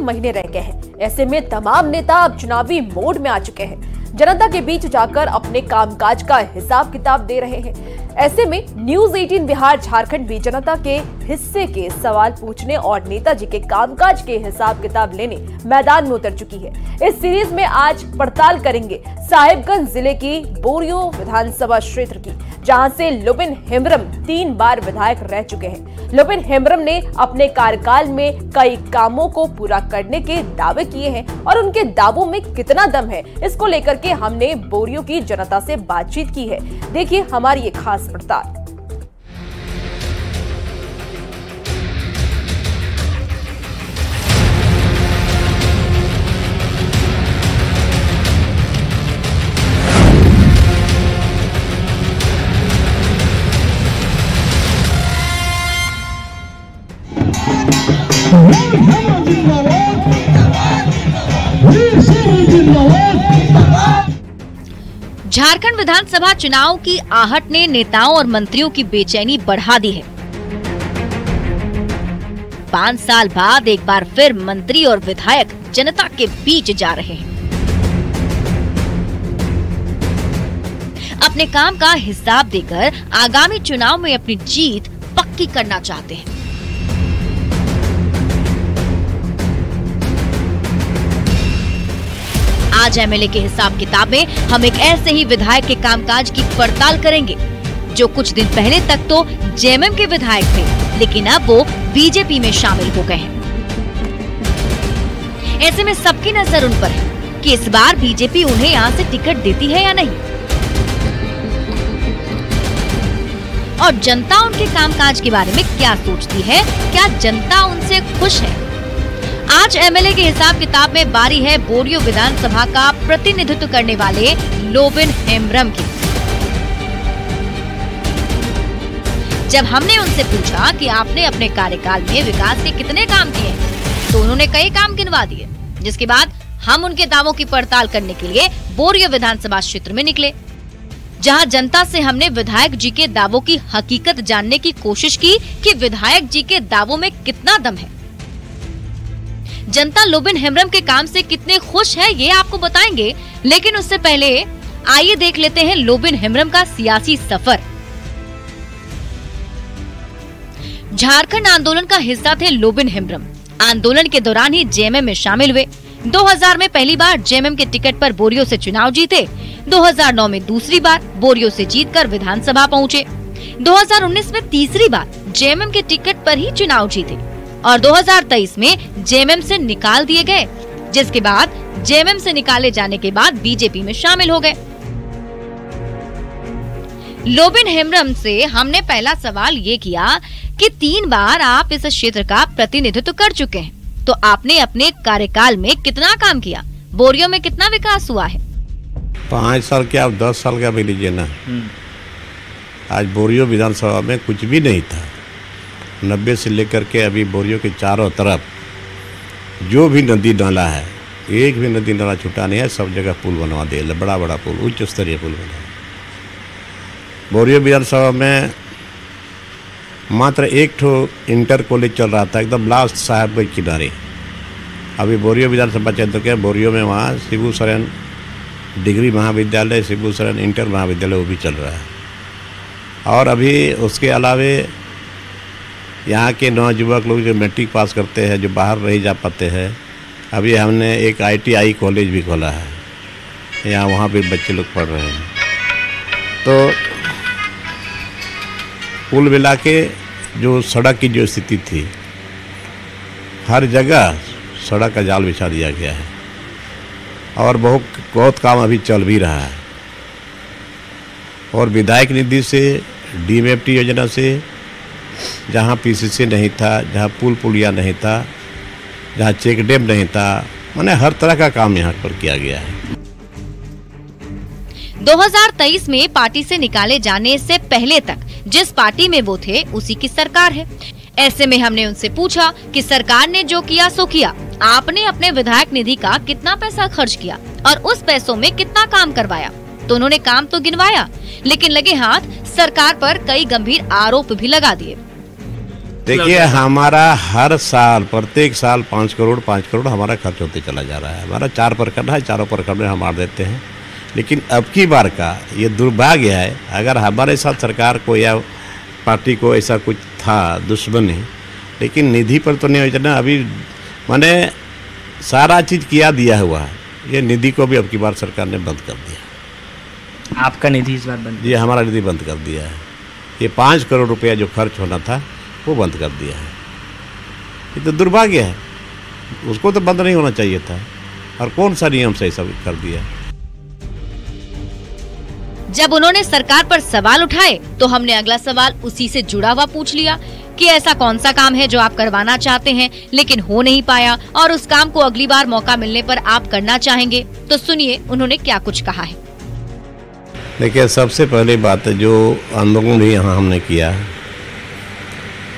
महीने रह गए हैं। ऐसे में तमाम नेता अब चुनावी मोड में आ चुके हैं, जनता के बीच जाकर अपने कामकाज का हिसाब किताब दे रहे हैं। ऐसे में न्यूज 18 बिहार झारखंड भी जनता के हिस्से के सवाल पूछने और नेताजी के कामकाज के हिसाब किताब लेने मैदान में उतर चुकी है। इस सीरीज में आज पड़ताल करेंगे साहिबगंज जिले की बोरियो विधानसभा क्षेत्र की, जहां से लुबिन हेम्ब्रम 3 बार विधायक रह चुके हैं। लुबिन हेम्ब्रम ने अपने कार्यकाल में कई कामों को पूरा करने के दावे किए हैं और उनके दावों में कितना दम है, इसको लेकर के हमने बोरियो की जनता से बातचीत की है। देखिए हमारी ये खास पड़ताल। झारखंड विधानसभा चुनाव की आहट ने नेताओं और मंत्रियों की बेचैनी बढ़ा दी है। 5 साल बाद एक बार फिर मंत्री और विधायक जनता के बीच जा रहे हैं। अपने काम का हिसाब देकर आगामी चुनाव में अपनी जीत पक्की करना चाहते हैं। आज एमएलए के हिसाब किताब में हम एक ऐसे ही विधायक के कामकाज की पड़ताल करेंगे जो कुछ दिन पहले तक तो जेएमएम के विधायक थे, लेकिन अब वो बीजेपी में शामिल हो गए हैं। ऐसे में सबकी नजर उन पर है कि इस बार बीजेपी उन्हें यहाँ से टिकट देती है या नहीं, और जनता उनके कामकाज के बारे में क्या सोचती है, क्या जनता उनसे खुश है। आज एमएलए के हिसाब किताब में बारी है बोरियो विधानसभा का प्रतिनिधित्व करने वाले लुबिन हेम्ब्रम की। जब हमने उनसे पूछा कि आपने अपने कार्यकाल में विकास के कितने काम किए हैं, तो उन्होंने कई काम गिनवा दिए, जिसके बाद हम उनके दावों की पड़ताल करने के लिए बोरियो विधानसभा क्षेत्र में निकले, जहां जनता से हमने विधायक जी के दावों की हकीकत जानने की कोशिश की कि विधायक जी के दावों में कितना दम है। जनता लुबिन हेम्ब्रम के काम से कितने खुश है ये आपको बताएंगे, लेकिन उससे पहले आइए देख लेते हैं लुबिन हेम्ब्रम का सियासी सफर। झारखंड आंदोलन का हिस्सा थे लुबिन हेम्ब्रम। आंदोलन के दौरान ही जेएमएम में शामिल हुए। 2000 में पहली बार जेएमएम के टिकट पर बोरियो से चुनाव जीते। 2009 में दूसरी बार बोरियो से जीतकर विधानसभा पहुंचे। 2019 में तीसरी बार जेएमएम के टिकट पर ही चुनाव जीते और 2023 में जेएमएम से निकाल दिए गए, जिसके बाद जेएमएम से निकाले जाने के बाद बीजेपी में शामिल हो गए। लुबिन हेम्ब्रम से हमने पहला सवाल ये किया कि 3 बार आप इस क्षेत्र का प्रतिनिधित्व कर चुके हैं, तो आपने अपने कार्यकाल में कितना काम किया, बोरियो में कितना विकास हुआ है? 5 साल क्या, आप 10 साल का भी लीजिए ना। आज बोरियो विधानसभा में कुछ भी नहीं था। 90 से लेकर के अभी बोरियो के चारों तरफ जो भी नदी नाला है, एक भी नदी नाला छूटा नहीं है, सब जगह पुल बनवा दिया, बड़ा बड़ा पुल, उच्च स्तरीय पुल बना। बोरियो विधानसभा में मात्र एक ठो इंटर कॉलेज चल रहा था, एकदम लास्ट साहिबगंज किनारे। अभी बोरियो विधानसभा क्षेत्र के बोरियो में वहाँ शिबू सोरेन डिग्री महाविद्यालय, शिबू सोरेन इंटर महाविद्यालय वो भी चल रहा है। और अभी उसके अलावे यहाँ के नौजुवक लोग जो मैट्रिक पास करते हैं, जो बाहर नहीं जा पाते हैं, अभी हमने एक ITI कॉलेज भी खोला है, यहाँ वहाँ भी बच्चे लोग पढ़ रहे हैं। तो कुल मिला के जो सड़क की जो स्थिति थी, हर जगह सड़क का जाल बिछा दिया गया है और बहुत काम अभी चल भी रहा है। और विधायक निधि से, DMFT योजना से, जहाँ PCC नहीं था, जहाँ पुल पुलिया नहीं था, जहाँ चेक डैम नहीं था, माने हर तरह का काम यहाँ पर किया गया है। 2023 में पार्टी से निकाले जाने से पहले तक जिस पार्टी में वो थे उसी की सरकार है। ऐसे में हमने उनसे पूछा कि सरकार ने जो किया सो किया, आपने अपने विधायक निधि का कितना पैसा खर्च किया और उस पैसों में कितना काम करवाया। तो उन्होंने काम तो गिनवाया, लेकिन लगे हाथ सरकार पर कई गंभीर आरोप भी लगा दिए। देखिए हमारा हर साल प्रत्येक साल 5 करोड़ हमारा खर्च होते चला जा रहा है। हमारा 4 प्रखंड है, चारों प्रखंड में हम मार देते हैं। लेकिन अब की बार का ये दुर्भाग्य है, अगर हमारे साथ सरकार को या पार्टी को ऐसा कुछ था दुश्मनी, लेकिन निधि पर तो नहीं योजना अभी मैंने सारा चीज़ किया दिया हुआ है। ये निधि को भी अब की बार सरकार ने बंद कर दिया। आपका निधि इस बार बंद? ये हमारा निधि बंद कर दिया है। ये 5 करोड़ रुपया जो खर्च होना था वो बंद कर दिया है। ये तो दुर्भाग्य है, उसको तो बंद नहीं होना चाहिए था। और कौन सा नियम से ऐसा कर दिया? जब उन्होंने सरकार पर सवाल उठाए तो हमने अगला सवाल उसी से जुड़ा हुआ पूछ लिया कि ऐसा कौन सा काम है जो आप करवाना चाहते हैं लेकिन हो नहीं पाया और उस काम को अगली बार मौका मिलने पर आप करना चाहेंगे। तो सुनिए उन्होंने क्या कुछ कहा है। देखिए सबसे पहली बात है जो आंदोलन भी यहाँ हमने किया है,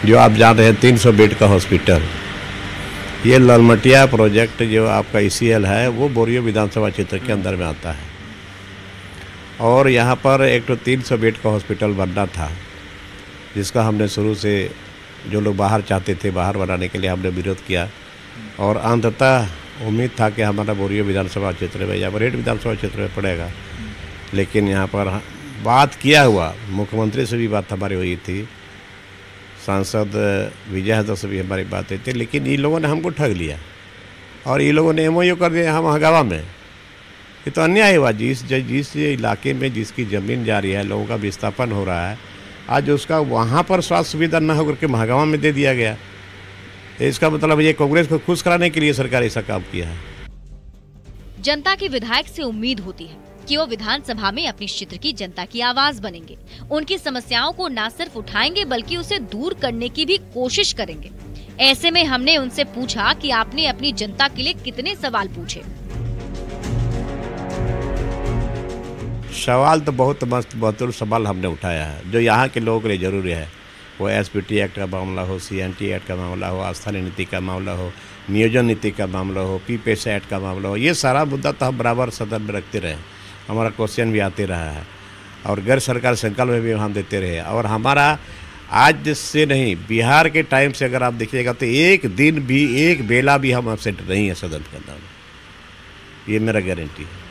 जो आप जान रहे हैं 300 बेड का हॉस्पिटल, ये ललमटिया प्रोजेक्ट जो आपका ECL है वो बोरियो विधानसभा क्षेत्र के अंदर में आता है। और यहाँ पर एक तो 300 बेड का हॉस्पिटल बनना था, जिसका हमने शुरू से जो लोग बाहर चाहते थे बाहर बनाने के लिए हमने विरोध किया। और अंततः उम्मीद था कि हमारा बोरियो विधानसभा क्षेत्र में या बरेट विधानसभा क्षेत्र में पड़ेगा। लेकिन यहाँ पर बात किया हुआ, मुख्यमंत्री से भी बात हमारी हुई थी, सांसद विजय हज़रा से भी हमारी बात हुई थी, लेकिन ये लोगों ने हमको ठग लिया और ये लोगों ने MOU कर दिया हम हंगामा में। ये तो अन्याय हुआ। जिस इलाके में जिसकी ज़मीन जा रही है, लोगों का विस्थापन हो रहा है, आज उसका वहाँ पर स्वास्थ्य सुविधा न होकर के हंगामा में दे दिया गया। इसका मतलब ये कांग्रेस को खुश कराने के लिए सरकार ऐसा काम किया है। जनता की विधायक से उम्मीद होती है कि वो विधानसभा में अपने क्षेत्र की जनता की आवाज बनेंगे, उनकी समस्याओं को न सिर्फ उठाएंगे बल्कि उसे दूर करने की भी कोशिश करेंगे। ऐसे में हमने उनसे पूछा कि आपने अपनी जनता के लिए कितने सवाल पूछे। सवाल तो बहुत मस्त बहुत सवाल हमने उठाया है जो यहाँ के लोगों के लिए जरूरी है। वो SPT एक्ट का मामला हो, CNT एक्ट का मामला हो, आस्थानीय नीति का मामला हो, नियोजन नीति का मामला हो, PPS एक्ट का मामला हो, ये सारा मुद्दा तो हम बराबर सदन में रखते रहे। हमारा क्वेश्चन भी आते रहा है और गैर सरकार संकल्प में भी हम देते रहे। और हमारा आज से नहीं, बिहार के टाइम से अगर आप देखिएगा तो एक दिन भी एक बेला भी हम एब्सेंट नहीं है सदन के अंदर, ये मेरा गारंटी है।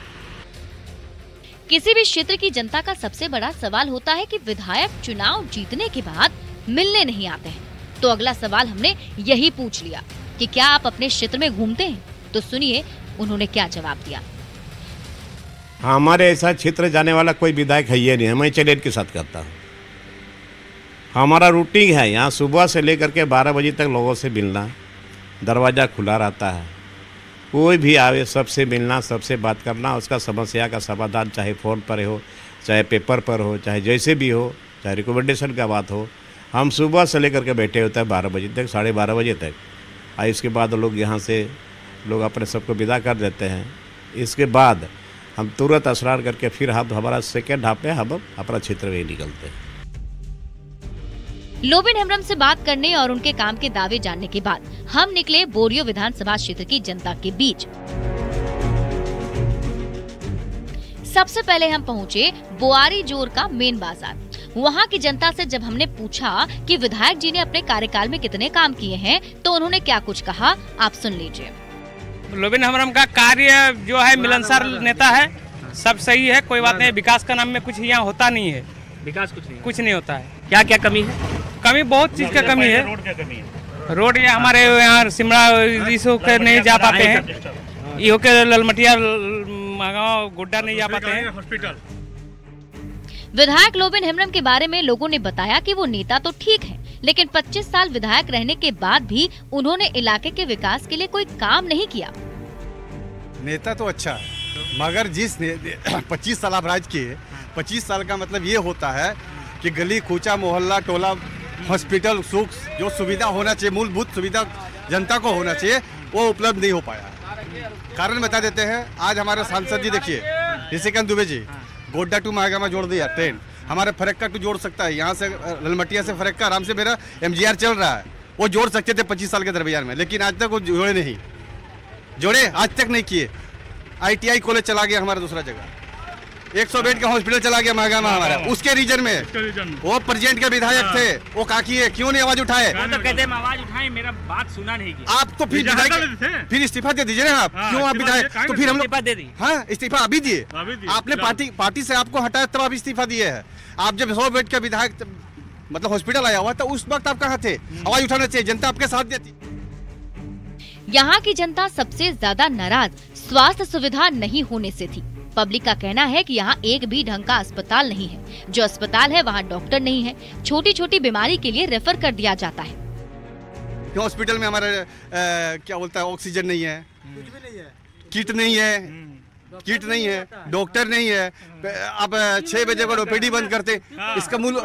किसी भी क्षेत्र की जनता का सबसे बड़ा सवाल होता है कि विधायक चुनाव जीतने के बाद मिलने नहीं आते हैं। तो अगला सवाल हमने यही पूछ लिया कि क्या आप अपने क्षेत्र में घूमते हैं? तो सुनिए उन्होंने क्या जवाब दिया। हमारे ऐसा क्षेत्र जाने वाला कोई विधायक है ही नहीं, मैं चैलेंज के साथ करता हूँ। हमारा रूटीन है यहाँ सुबह से लेकर के 12 बजे तक लोगों से मिलना, दरवाज़ा खुला रहता है। कोई भी आवे सबसे मिलना, सबसे बात करना, उसका समस्या का समाधान चाहे फ़ोन पर हो, चाहे पेपर पर हो, चाहे जैसे भी हो, चाहे रिकमेंडेशन का बात हो, हम सुबह से लेकर के बैठे होते हैं 12 बजे तक, 12:30 बजे तक। और इसके बाद लोग यहाँ से लोग अपने सबको विदा कर देते हैं। इसके बाद हम तुरंत स्नान करके फिर हम हमारा सेकेंड हाफ में हम अपना क्षेत्र में ही निकलते हैं। लोबिन हेम्ब्रम से बात करने और उनके काम के दावे जानने के बाद हम निकले बोरियो विधानसभा क्षेत्र की जनता के बीच। सबसे पहले हम पहुंचे बोआरी जोर का मेन बाजार। वहां की जनता से जब हमने पूछा कि विधायक जी ने अपने कार्यकाल में कितने काम किए हैं तो उन्होंने क्या कुछ कहा, आप सुन लीजिए। लोबिन हेम्ब्रम का कार्य जो है मिलनसार नेता है, सब सही है, कोई बात नहीं। विकास का नाम में कुछ यहाँ होता नहीं है, विकास कुछ नहीं होता है। क्या क्या कमी है? कमी बहुत चीज का कमी है। रोड क्या कमी है? रोड ये हमारे यहाँ सिमरा इस होकर नहीं जा पाते हैं, ये होकर ललमटिया गोड्डा नहीं जा पाते हैं। हॉस्पिटल विधायक लोबिन हेम्ब्रम के बारे में लोगों ने बताया कि वो नेता तो ठीक है, लेकिन 25 साल विधायक रहने के बाद भी उन्होंने इलाके के विकास के लिए कोई काम नहीं किया। नेता तो अच्छा है, मगर जिस 25 साल आप राज किए, 25 साल का मतलब ये होता है कि गली कूचा मोहल्ला टोला हॉस्पिटल सुख जो सुविधा होना चाहिए, मूलभूत सुविधा जनता को होना चाहिए, वो उपलब्ध नहीं हो पाया। कारण बता देते हैं। आज हमारे सांसद जी देखिए ऋषिकांत दुबे जी गोड्डा टू महागामा जोड़ दिया ट्रेन, हमारे फरक्का टू जोड़ सकता है, यहाँ से ललमटिया से फरक्का आराम से मेरा MGR चल रहा है, वो जोड़ सकते थे 25 साल के दरमियान में, लेकिन आज तक वो जोड़े आज तक नहीं किए। ITI कॉलेज चला गया हमारा दूसरा जगह, 100 बेड का हॉस्पिटल चला गया महंगा में हमारा, उसके रीजन में वो प्रेजेंट के विधायक थे, वो काकी है, क्यों नहीं आवाज उठाए? तो कहते हैं आवाज उठाए, मेरा बात सुना नहीं किया। आप तो फिर विधायक, फिर इस्तीफा दे दीजिए ना आप, क्यों आप विधायक? तो फिर हम लोग दे दी। हाँ, इस्तीफा अभी दिए, आपने पार्टी से आपको हटाया तब आप इस्तीफा दिए है। आप जब 100 बेड का विधायक मतलब हॉस्पिटल आया हुआ तो उस वक्त आप कहाँ थे? आवाज उठाना चाहिए, जनता आपके साथ देती। यहाँ की जनता सबसे ज्यादा नाराज स्वास्थ्य सुविधा नहीं होने से थी। पब्लिक का कहना है कि यहाँ एक भी ढंग का अस्पताल नहीं है, जो अस्पताल है वहाँ डॉक्टर नहीं है, छोटी छोटी बीमारी के लिए रेफर कर दिया जाता है। हॉस्पिटल में हमारा क्या बोलता है, ऑक्सीजन नहीं है, किट नहीं है, डॉक्टर नहीं है। अब 6 बजे को ओपीडी बंद करते, इसका मूल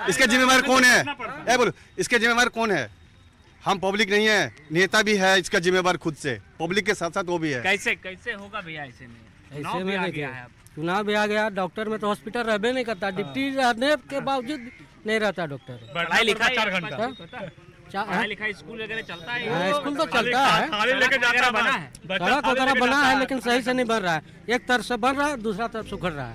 इसके जिम्मेवार कौन है? बोलो, इसके जिम्मेवार कौन है? हम पब्लिक नहीं है, नेता भी है इसका जिम्मेवार खुद से, पब्लिक के साथ साथ वो भी है। कैसे होगा भैया ऐसे में? ऐसे में देखिए, चुनाव भी आ गया, डॉक्टर में तो हॉस्पिटल रहबे नहीं करता, डिप्टी रहने के बावजूद नहीं रहता डॉक्टर। पढ़ाई लिखाई 4 घंटा पढ़ाई लिखाई स्कूल वगैरह चलता है? स्कूल तो चलता है, सड़क वगैरह बना है, लेकिन सही से नहीं बन रहा है। एक तरफ से बन रहा है, दूसरा तरफ सुखड़ रहा है।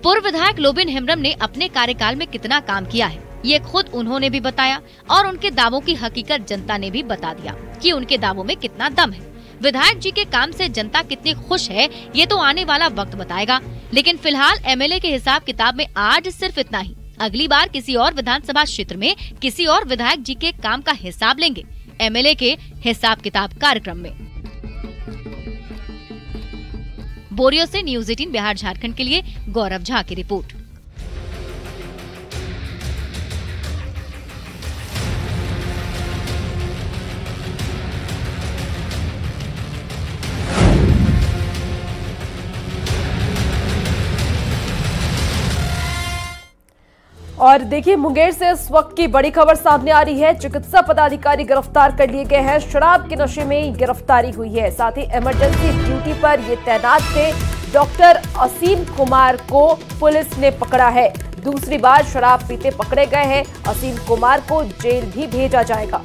पूर्व विधायक लोबिन हेम्ब्रम ने अपने कार्यकाल में कितना काम किया है, ये खुद उन्होंने भी बताया और उनके दावों की हकीकत जनता ने भी बता दिया कि उनके दावों में कितना दम है। विधायक जी के काम से जनता कितनी खुश है, ये तो आने वाला वक्त बताएगा। लेकिन फिलहाल एमएलए के हिसाब किताब में आज सिर्फ इतना ही। अगली बार किसी और विधानसभा क्षेत्र में किसी और विधायक जी के काम का हिसाब लेंगे एमएलए के हिसाब किताब कार्यक्रम में। बोरियो से न्यूज़ 18 बिहार झारखंड के लिए गौरव झा की रिपोर्ट। और देखिए, मुंगेर से इस वक्त की बड़ी खबर सामने आ रही है। चिकित्सा पदाधिकारी गिरफ्तार कर लिए गए हैं। शराब के नशे में गिरफ्तारी हुई है। साथ ही इमरजेंसी ड्यूटी पर ये तैनात थे डॉक्टर असीम कुमार को पुलिस ने पकड़ा है। दूसरी बार शराब पीते पकड़े गए हैं। असीम कुमार को जेल भी भेजा जाएगा।